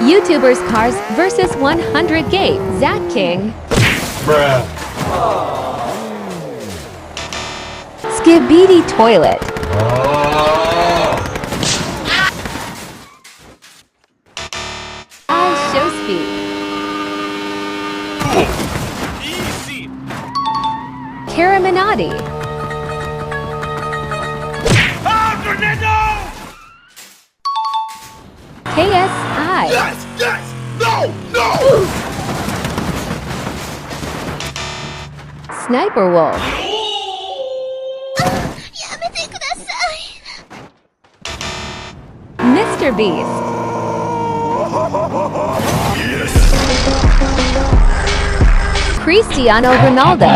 YouTubers Cars vs 100 Game. Zach King. Bruh. Skibidi Toilet. I Show Speed. Easy. Caraminati. Ah, Fernando! KSI. Yes, yes! No, no! Sniper Wolf. やめてください。 Mr. Beast. Cristiano Ronaldo.